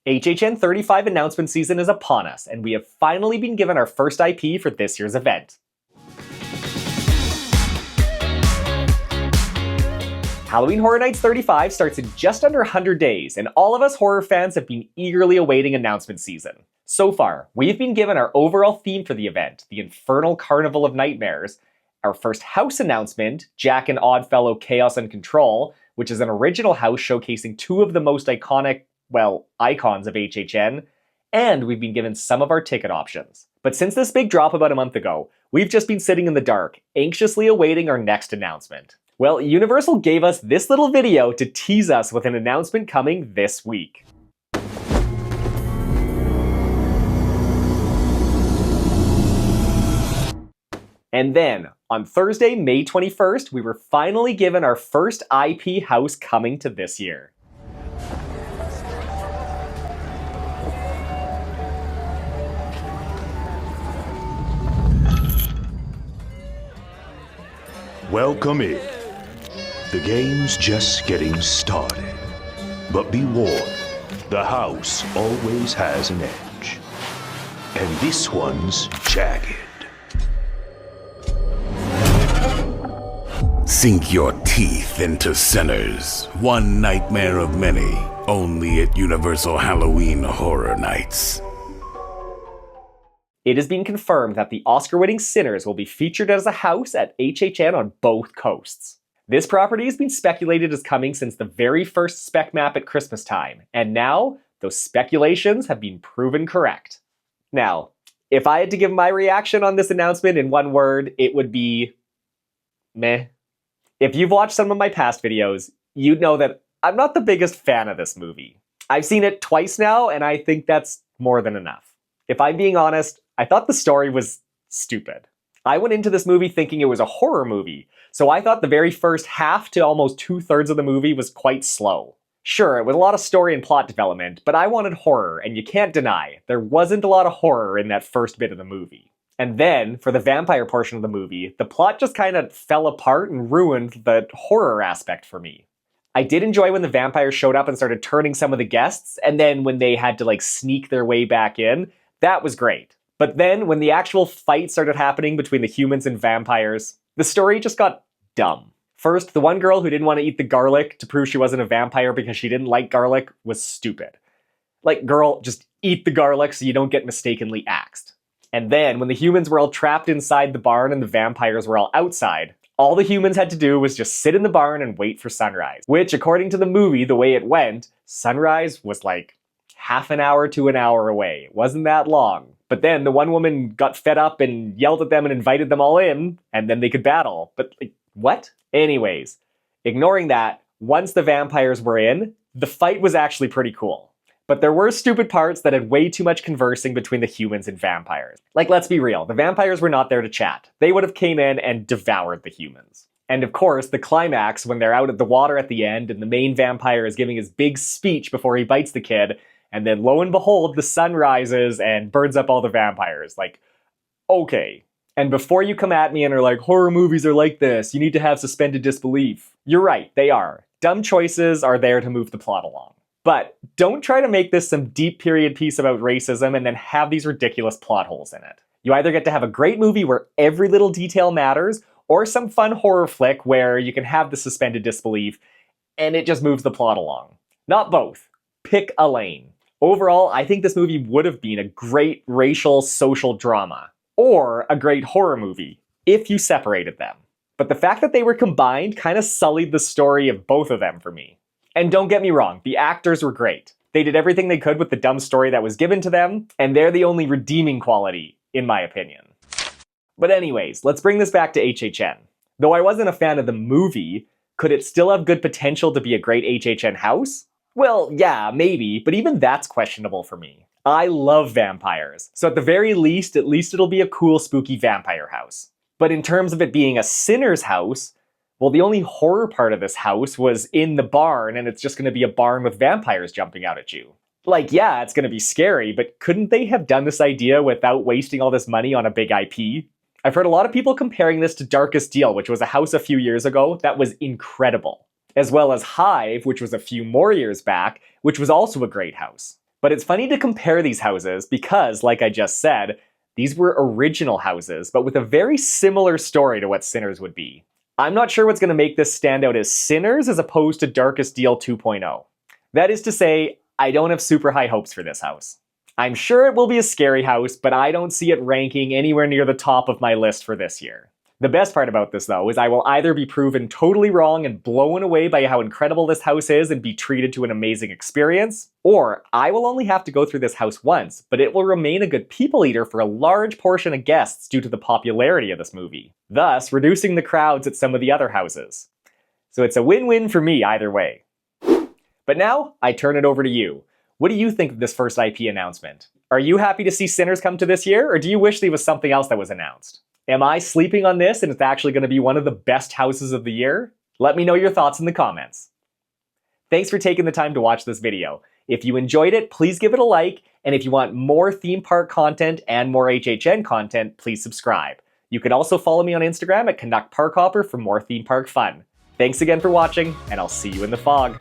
HHN 35 announcement season is upon us, and we have finally been given our first IP for this year's event. Halloween Horror Nights 35 starts in just under 100 days, and all of us horror fans have been eagerly awaiting announcement season. So far, we've been given our overall theme for the event, the Infernal Carnival of Nightmares, our first house announcement, Jack and Oddfellow Chaos and Control, which is an original house showcasing two of the most iconic, icons of HHN, and we've been given some of our ticket options. But since this big drop about a month ago, we've just been sitting in the dark, anxiously awaiting our next announcement. Well, Universal gave us this little video to tease us with an announcement coming this week. And then, on Thursday, May 21st, we were finally given our first IP house coming to this year. Welcome in. The game's just getting started. But be warned, the house always has an edge. And this one's jagged. Sink your teeth into Sinners, one nightmare of many, only at Universal Halloween Horror Nights. It has been confirmed that the Oscar-winning Sinners will be featured as a house at HHN on both coasts. This property has been speculated as coming since the very first spec map at Christmas time, and now those speculations have been proven correct. Now, if I had to give my reaction on this announcement in one word, it would be meh. If you've watched some of my past videos, you'd know that I'm not the biggest fan of this movie. I've seen it twice now, and I think that's more than enough. If I'm being honest, I thought the story was stupid. I went into this movie thinking it was a horror movie, so I thought the very first half to almost 2/3 of the movie was quite slow. Sure, it was a lot of story and plot development, but I wanted horror, and you can't deny, there wasn't a lot of horror in that first bit of the movie. And then, for the vampire portion of the movie, the plot just kind of fell apart and ruined the horror aspect for me. I did enjoy when the vampires showed up and started turning some of the guests, and then when they had to sneak their way back in, that was great. But then, when the actual fight started happening between the humans and vampires, the story just got dumb. First, the one girl who didn't want to eat the garlic to prove she wasn't a vampire because she didn't like garlic was stupid. Girl, just eat the garlic so you don't get mistakenly axed. And then, when the humans were all trapped inside the barn and the vampires were all outside, all the humans had to do was just sit in the barn and wait for sunrise. Which, according to the movie, the way it went, sunrise was half an hour to an hour away. It wasn't that long. But then the one woman got fed up and yelled at them and invited them all in, and then they could battle. But what? Anyways, ignoring that, once the vampires were in, the fight was actually pretty cool. But there were stupid parts that had way too much conversing between the humans and vampires. Let's be real, the vampires were not there to chat. They would have came in and devoured the humans. And of course, the climax, when they're out at the water at the end and the main vampire is giving his big speech before he bites the kid, and then lo and behold, the sun rises and burns up all the vampires. Okay. And before you come at me and are horror movies are like this, you need to have suspended disbelief. You're right, they are. Dumb choices are there to move the plot along. But don't try to make this some deep period piece about racism and then have these ridiculous plot holes in it. You either get to have a great movie where every little detail matters, or some fun horror flick where you can have the suspended disbelief and it just moves the plot along. Not both. Pick a lane. Overall, I think this movie would have been a great racial social drama, or a great horror movie, if you separated them. But the fact that they were combined kind of sullied the story of both of them for me. And don't get me wrong, the actors were great. They did everything they could with the dumb story that was given to them, and they're the only redeeming quality, in my opinion. But anyways, let's bring this back to HHN. Though I wasn't a fan of the movie, could it still have good potential to be a great HHN house? Well, yeah, maybe, but even that's questionable for me. I love vampires, so at the very least, it'll be a cool, spooky vampire house. But in terms of it being a Sinner's house, well, the only horror part of this house was in the barn, and it's just going to be a barn with vampires jumping out at you. Yeah, it's going to be scary, but couldn't they have done this idea without wasting all this money on a big IP? I've heard a lot of people comparing this to Darkest Deal, which was a house a few years ago that was incredible. As well as Hive, which was a few more years back, which was also a great house. But it's funny to compare these houses because, like I just said, these were original houses, but with a very similar story to what Sinners would be. I'm not sure what's going to make this stand out as Sinners as opposed to Darkest Deal 2.0. That is to say, I don't have super high hopes for this house. I'm sure it will be a scary house, but I don't see it ranking anywhere near the top of my list for this year. The best part about this, though, is I will either be proven totally wrong and blown away by how incredible this house is and be treated to an amazing experience, or I will only have to go through this house once, but it will remain a good people eater for a large portion of guests due to the popularity of this movie, thus reducing the crowds at some of the other houses. So it's a win-win for me either way. But now, I turn it over to you. What do you think of this first IP announcement? Are you happy to see Sinners come to this year, or do you wish there was something else that was announced? Am I sleeping on this and it's actually going to be one of the best houses of the year? Let me know your thoughts in the comments. Thanks for taking the time to watch this video. If you enjoyed it, please give it a like, and if you want more theme park content and more HHN content, please subscribe. You can also follow me on Instagram at Canuck Park Hopper for more theme park fun. Thanks again for watching, and I'll see you in the fog.